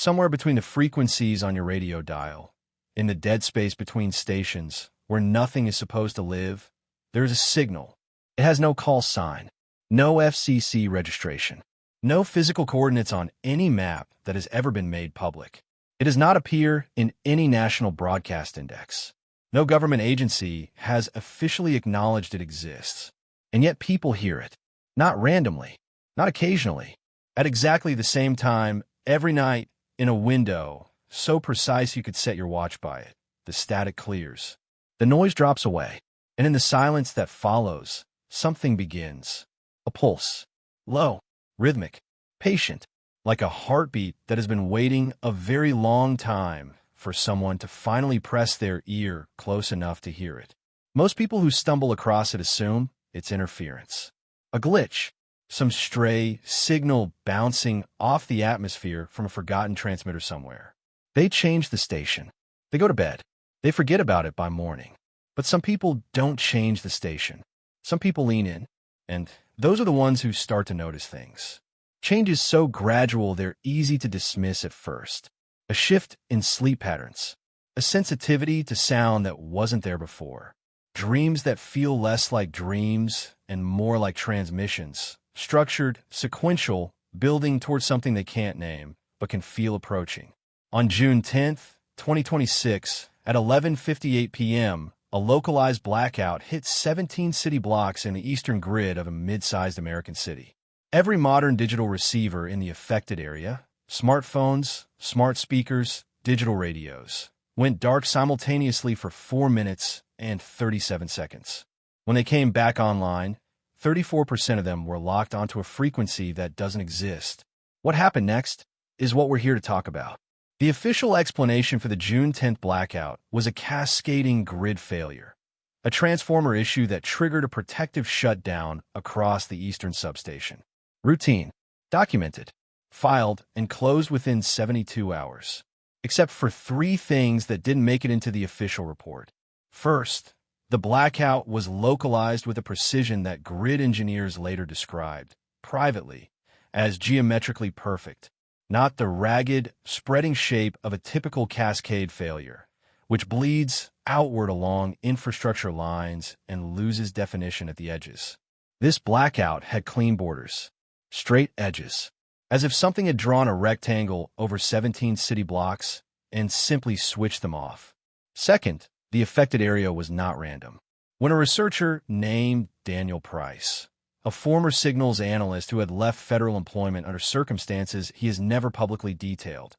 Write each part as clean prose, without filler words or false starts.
Somewhere between the frequencies on your radio dial, in the dead space between stations, where nothing is supposed to live, there is a signal. It has no call sign, no FCC registration, no physical coordinates on any map that has ever been made public. It does not appear in any national broadcast index. No government agency has officially acknowledged it exists. And yet people hear it, not randomly, not occasionally, at exactly the same time, every night, in a window, so precise you could set your watch by it. The static clears. The noise drops away, and in the silence that follows, something begins. A pulse. Low, rhythmic, patient, like a heartbeat that has been waiting a very long time for someone to finally press their ear close enough to hear it. Most people who stumble across it assume it's interference. A glitch. Some stray signal bouncing off the atmosphere from a forgotten transmitter somewhere. They change the station. They go to bed. They forget about it by morning. But some people don't change the station. Some people lean in, and those are the ones who start to notice things. Change is so gradual they're easy to dismiss at first. A shift in sleep patterns. A sensitivity to sound that wasn't there before. Dreams that feel less like dreams and more like transmissions. Structured, sequential, building towards something they can't name, but can feel approaching. On June 10th, 2026, at 11:58 p.m., a localized blackout hit 17 city blocks in the eastern grid of a mid-sized American city. Every modern digital receiver in the affected area, smartphones, smart speakers, digital radios, went dark simultaneously for 4 minutes and 37 seconds. When they came back online, 34% of them were locked onto a frequency that doesn't exist. What happened next is what we're here to talk about. The official explanation for the June 10th blackout was a cascading grid failure, a transformer issue that triggered a protective shutdown across the eastern substation. Routine, documented, filed, and closed within 72 hours, except for 3 things that didn't make it into the official report. First, the blackout was localized with a precision that grid engineers later described, privately, as geometrically perfect, not the ragged, spreading shape of a typical cascade failure, which bleeds outward along infrastructure lines and loses definition at the edges. This blackout had clean borders, straight edges, as if something had drawn a rectangle over 17 city blocks and simply switched them off. Second, the affected area was not random. When a researcher named Daniel Price, a former signals analyst who had left federal employment under circumstances he has never publicly detailed,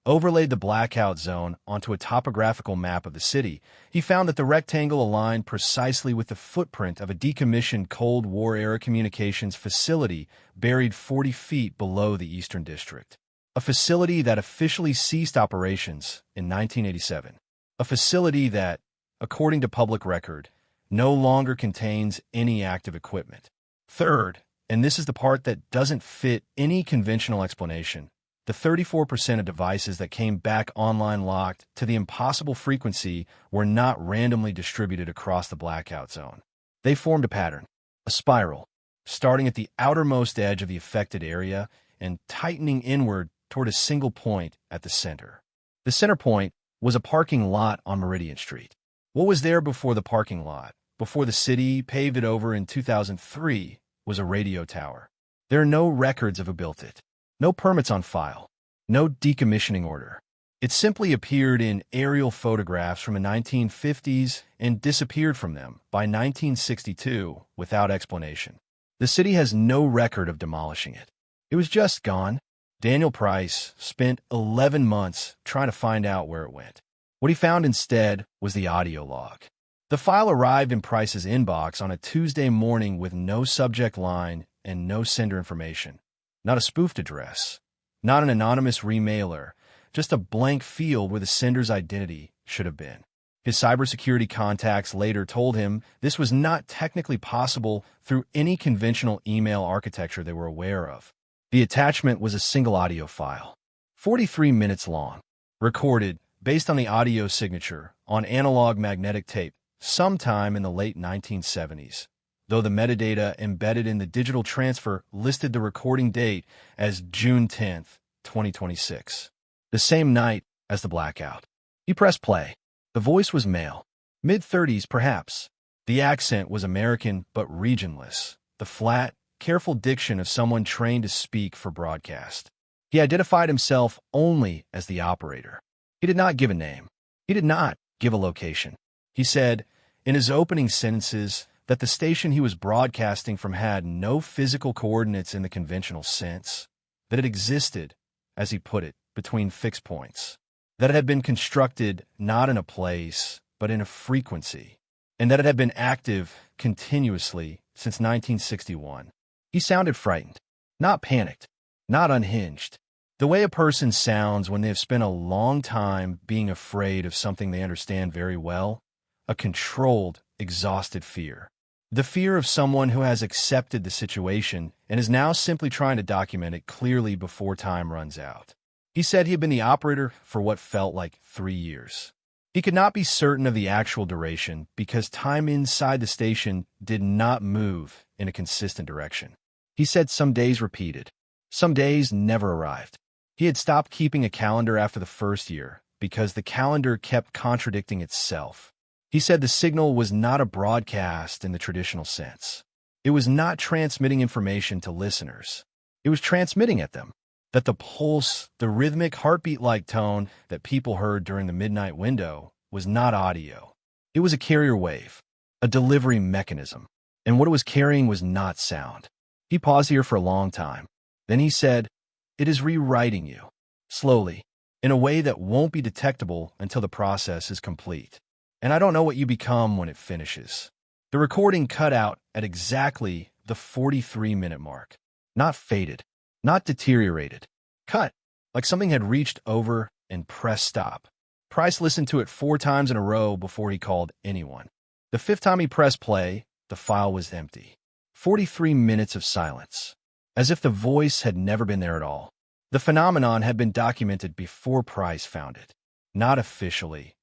overlaid the blackout zone onto a topographical map of the city, he found that the rectangle aligned precisely with the footprint of a decommissioned Cold War-era communications facility buried 40 feet below the Eastern District. A facility that officially ceased operations in 1987. A facility that, according to public record, no longer contains any active equipment. Third, and this is the part that doesn't fit any conventional explanation, the 34% of devices that came back online locked to the impossible frequency were not randomly distributed across the blackout zone. They formed a pattern, a spiral, starting at the outermost edge of the affected area and tightening inward toward a single point at the center. The center point was a parking lot on Meridian Street. What was there before the parking lot, before the city paved it over in 2003, was a radio tower. There are no records of who built it, no permits on file, no decommissioning order. It simply appeared in aerial photographs from the 1950s and disappeared from them by 1962 without explanation. The city has no record of demolishing it. It was just gone. Daniel Price spent 11 months trying to find out where it went. What he found instead was the audio log. The file arrived in Price's inbox on a Tuesday morning with no subject line and no sender information. Not a spoofed address, not an anonymous remailer, just a blank field where the sender's identity should have been. His cybersecurity contacts later told him this was not technically possible through any conventional email architecture they were aware of. The attachment was a single audio file, 43 minutes long, recorded, based on the audio signature, on analog magnetic tape sometime in the late 1970s, though the metadata embedded in the digital transfer listed the recording date as June 10th, 2026. the same night as the blackout. He pressed play. The voice was male, mid-30s perhaps. The accent was American but regionless, the flat, careful diction of someone trained to speak for broadcast. He identified himself only as the operator. He did not give a name. He did not give a location. He said, in his opening sentences, that the station he was broadcasting from had no physical coordinates in the conventional sense, that it existed, as he put it, between fixed points, that it had been constructed not in a place, but in a frequency, and that it had been active continuously since 1961. He sounded frightened, not panicked, not unhinged. The way a person sounds when they have spent a long time being afraid of something they understand very well, a controlled, exhausted fear. The fear of someone who has accepted the situation and is now simply trying to document it clearly before time runs out. He said he had been the operator for what felt like 3 years. He could not be certain of the actual duration because time inside the station did not move in a consistent direction. He said some days repeated. Some days never arrived. He had stopped keeping a calendar after the first year because the calendar kept contradicting itself. He said the signal was not a broadcast in the traditional sense. It was not transmitting information to listeners. It was transmitting at them. That the pulse, the rhythmic heartbeat-like tone that people heard during the midnight window was not audio. It was a carrier wave, a delivery mechanism, and what it was carrying was not sound. He paused here for a long time. Then he said, "It is rewriting you, slowly, in a way that won't be detectable until the process is complete. And I don't know what you become when it finishes." The recording cut out at exactly the 43-minute mark. Not faded, not deteriorated. Cut, like something had reached over and pressed stop. Price listened to it 4 times in a row before he called anyone. The 5th time he pressed play, the file was empty. 43 minutes of silence, as if the voice had never been there at all. The phenomenon had been documented before Price found it. Not officially,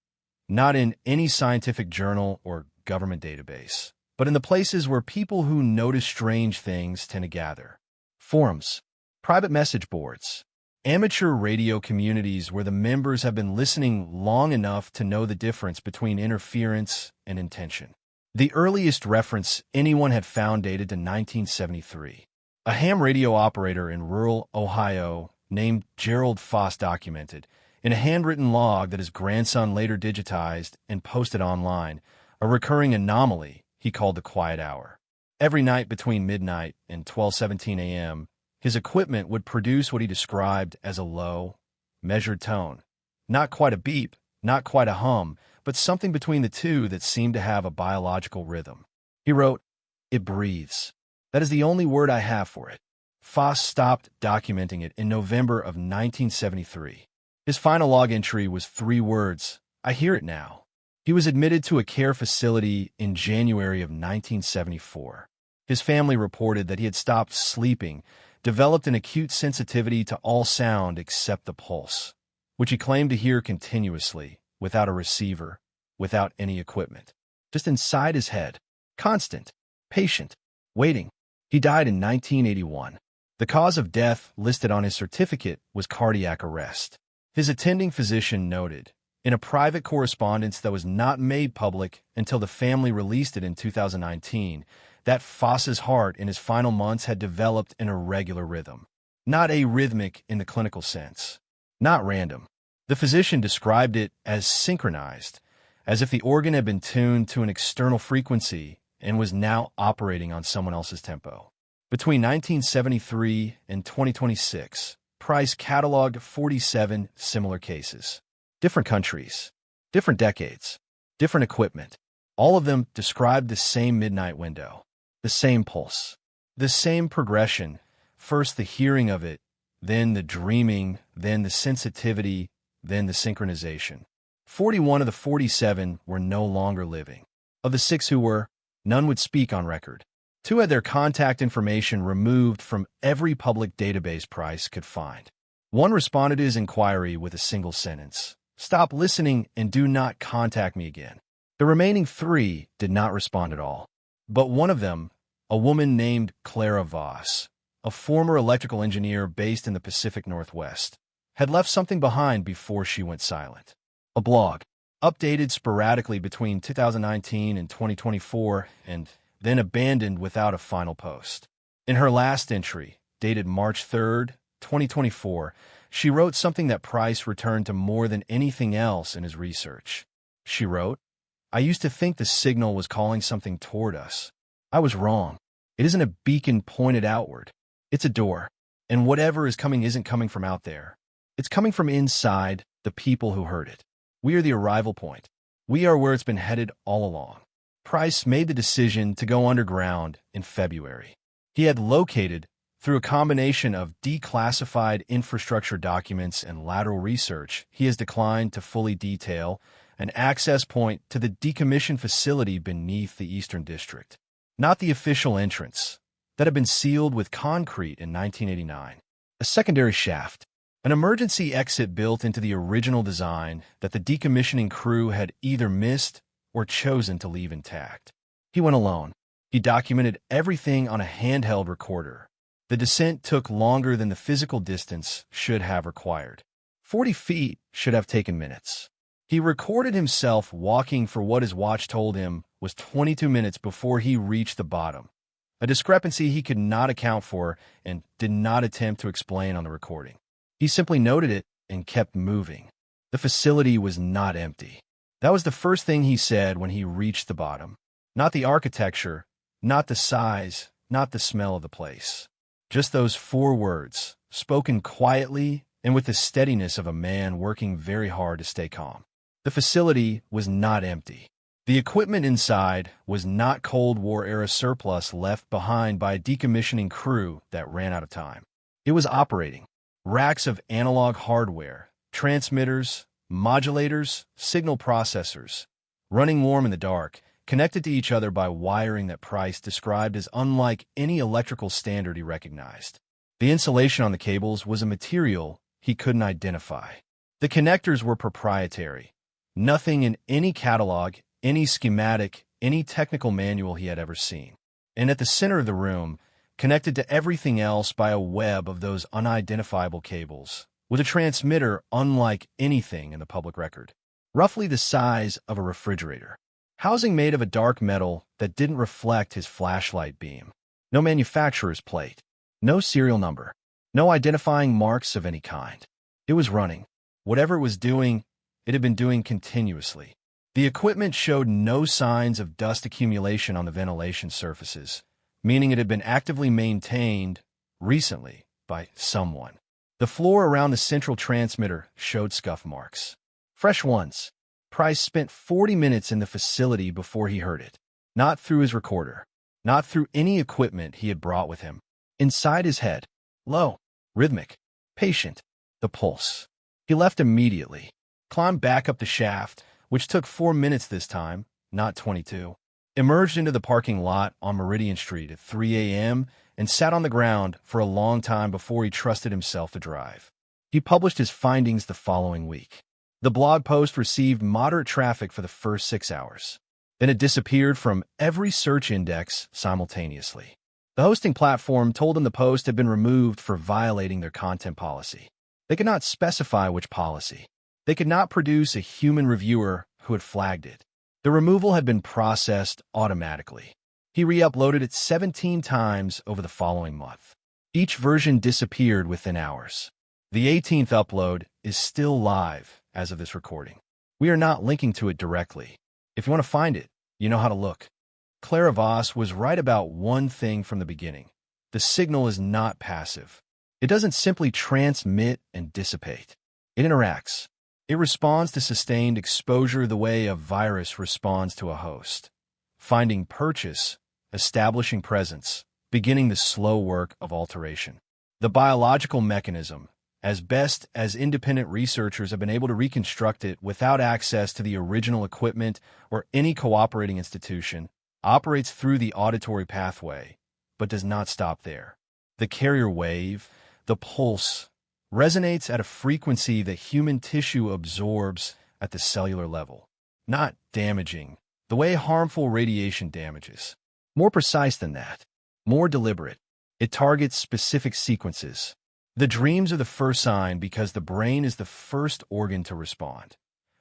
not in any scientific journal or government database, but in the places where people who notice strange things tend to gather. Forums, private message boards, amateur radio communities where the members have been listening long enough to know the difference between interference and intention. The earliest reference anyone had found dated to 1973. A ham radio operator in rural Ohio named Gerald Foss documented, in a handwritten log that his grandson later digitized and posted online, a recurring anomaly he called the quiet hour. Every night between midnight and 12:17 a.m., his equipment would produce what he described as a low, measured tone. Not quite a beep, not quite a hum, but something between the two that seemed to have a biological rhythm. He wrote, "It breathes. That is the only word I have for it." Foss stopped documenting it in November of 1973. His final log entry was 3 words, "I hear it now." He was admitted to a care facility in January of 1974. His family reported that he had stopped sleeping, developed an acute sensitivity to all sound except the pulse, which he claimed to hear continuously, without a receiver, without any equipment, just inside his head, constant, patient, waiting. He died in 1981. The cause of death listed on his certificate was cardiac arrest. His attending physician noted, in a private correspondence that was not made public until the family released it in 2019, that Foss's heart in his final months had developed an irregular rhythm. Not arrhythmic in the clinical sense. Not random. The physician described it as synchronized, as if the organ had been tuned to an external frequency and was now operating on someone else's tempo. Between 1973 and 2026, Price cataloged 47 similar cases. Different countries, different decades, different equipment. All of them described the same midnight window, the same pulse, the same progression, first the hearing of it, then the dreaming, then the sensitivity, then the synchronization. 41 of the 47 were no longer living. Of the 6 who were, none would speak on record. 2 had their contact information removed from every public database Price could find. 1 responded to his inquiry with a single sentence, "Stop listening and do not contact me again." The remaining 3 did not respond at all. But one of them, a woman named Clara Voss, a former electrical engineer based in the Pacific Northwest, had left something behind before she went silent. A blog, updated sporadically between 2019 and 2024, and then abandoned without a final post. In her last entry, dated March 3rd, 2024, she wrote something that Price returned to more than anything else in his research. She wrote, "I used to think the signal was calling something toward us. I was wrong. It isn't a beacon pointed outward. It's a door. And whatever is coming isn't coming from out there. It's coming from inside the people who heard it. We are the arrival point. We are where it's been headed all along." Price made the decision to go underground in February. He had located, through a combination of declassified infrastructure documents and lateral research he has declined to fully detail, an access point to the decommissioned facility beneath the Eastern District. Not the official entrance, that had been sealed with concrete in 1989. A secondary shaft, an emergency exit built into the original design that the decommissioning crew had either missed or chosen to leave intact. He went alone. He documented everything on a handheld recorder. The descent took longer than the physical distance should have required. 40 feet should have taken minutes. He recorded himself walking for what his watch told him was 22 minutes before he reached the bottom, a discrepancy he could not account for and did not attempt to explain on the recording. He simply noted it and kept moving. The facility was not empty. That was the first thing he said when he reached the bottom. Not the architecture, not the size, not the smell of the place. Just those 4 words, spoken quietly and with the steadiness of a man working very hard to stay calm. The facility was not empty. The equipment inside was not Cold War-era surplus left behind by a decommissioning crew that ran out of time. It was operating. Racks of analog hardware, transmitters, modulators, signal processors, running warm in the dark, connected to each other by wiring that Price described as unlike any electrical standard he recognized. The insulation on the cables was a material he couldn't identify. The connectors were proprietary. Nothing in any catalog, any schematic, any technical manual he had ever seen. And at the center of the room, connected to everything else by a web of those unidentifiable cables, with a transmitter unlike anything in the public record, roughly the size of a refrigerator. Housing made of a dark metal that didn't reflect his flashlight beam. No manufacturer's plate. No serial number. No identifying marks of any kind. It was running. Whatever it was doing, it had been doing continuously. The equipment showed no signs of dust accumulation on the ventilation surfaces, meaning it had been actively maintained recently by someone. The floor around the central transmitter showed scuff marks. Fresh ones. Price spent 40 minutes in the facility before he heard it. Not through his recorder. Not through any equipment he had brought with him. Inside his head. Low. Rhythmic. Patient. The pulse. He left immediately. Climbed back up the shaft, which took 4 minutes this time, not 22. Emerged into the parking lot on Meridian Street at 3 a.m. and sat on the ground for a long time before he trusted himself to drive. He published his findings the following week. The blog post received moderate traffic for the first 6 hours. Then it disappeared from every search index simultaneously. The hosting platform told him the post had been removed for violating their content policy. They could not specify which policy. They could not produce a human reviewer who had flagged it. The removal had been processed automatically. He re-uploaded it 17 times over the following month. Each version disappeared within hours. The 18th upload is still live as of this recording. We are not linking to it directly. If you want to find it, you know how to look. Clara Voss was right about one thing from the beginning. The signal is not passive. It doesn't simply transmit and dissipate. It interacts. It responds to sustained exposure the way a virus responds to a host. Finding purchase, establishing presence, beginning the slow work of alteration. The biological mechanism, as best as independent researchers have been able to reconstruct it without access to the original equipment or any cooperating institution, operates through the auditory pathway, but does not stop there. The carrier wave, the pulse, resonates at a frequency that human tissue absorbs at the cellular level, not damaging the way harmful radiation damages. More precise than that, more deliberate. It targets specific sequences, The dreams are the first sign because the brain is the first organ to respond.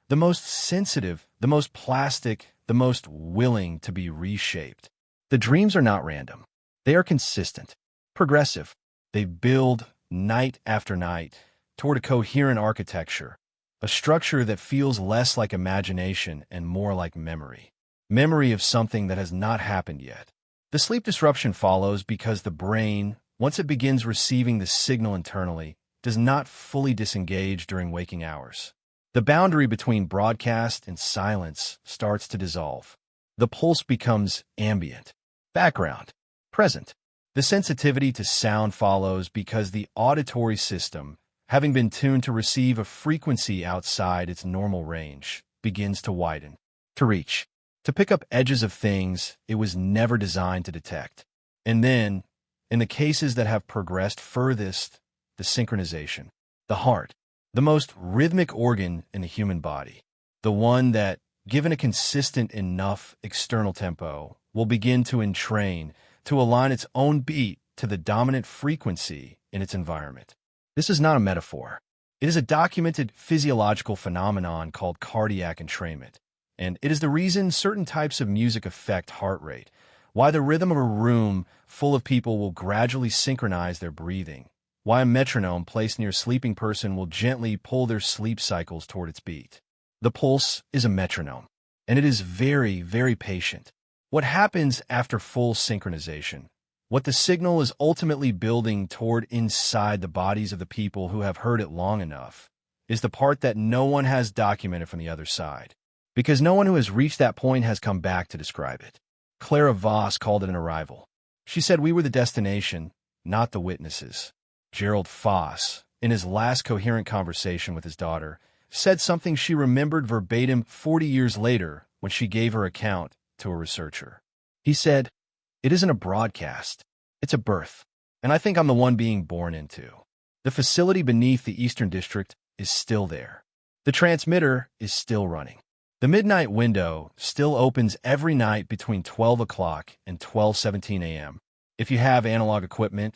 The most sensitive, the most plastic, the most willing to be reshaped. The dreams are not random. They are consistent, progressive. They build night after night toward a coherent architecture, a structure that feels less like imagination and more like memory. Memory of something that has not happened yet. The sleep disruption follows because the brain, once it begins receiving the signal internally, does not fully disengage during waking hours. The boundary between broadcast and silence starts to dissolve. The pulse becomes ambient, background, present. The sensitivity to sound follows because the auditory system, having been tuned to receive a frequency outside its normal range, begins to widen, to reach, to pick up edges of things it was never designed to detect. And then, in the cases that have progressed furthest, the synchronization, the heart, the most rhythmic organ in the human body, the one that, given a consistent enough external tempo, will begin to entrain, to align its own beat to the dominant frequency in its environment. This is not a metaphor. It is a documented physiological phenomenon called cardiac entrainment, and it is the reason certain types of music affect heart rate, why the rhythm of a room full of people will gradually synchronize their breathing, why a metronome placed near a sleeping person will gently pull their sleep cycles toward its beat. The pulse is a metronome, and it is very, very patient. What happens after full synchronization? What the signal is ultimately building toward inside the bodies of the people who have heard it long enough is the part that no one has documented from the other side, because no one who has reached that point has come back to describe it. Clara Voss called it an arrival. She said we were the destination, not the witnesses. Gerald Foss, in his last coherent conversation with his daughter, said something she remembered verbatim 40 years later when she gave her account to a researcher. He said, "It isn't a broadcast, it's a birth, and I think I'm the one being born into. The facility beneath the Eastern District is still there. The transmitter is still running. The midnight window still opens every night between 12 o'clock and 12:17 a.m. If you have analog equipment,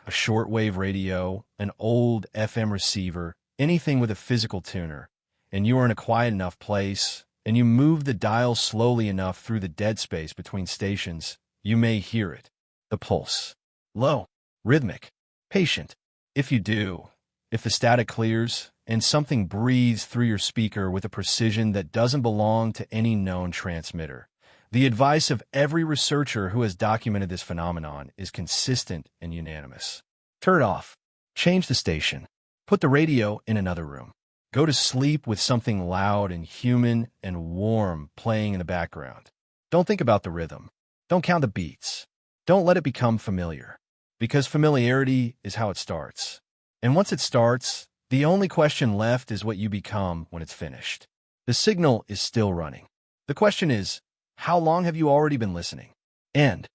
a shortwave radio, an old FM receiver, anything with a physical tuner, and you are in a quiet enough place, and you move the dial slowly enough through the dead space between stations, you may hear it. The pulse. Low, rhythmic, patient. If you do, if the static clears, and something breathes through your speaker with a precision that doesn't belong to any known transmitter. The advice of every researcher who has documented this phenomenon is consistent and unanimous. Turn it off. Change the station. Put the radio in another room. Go to sleep with something loud and human and warm playing in the background. Don't think about the rhythm. Don't count the beats. Don't let it become familiar, because familiarity is how it starts. And once it starts, the only question left is what you become when it's finished. The signal is still running. The question is, how long have you already been listening? End.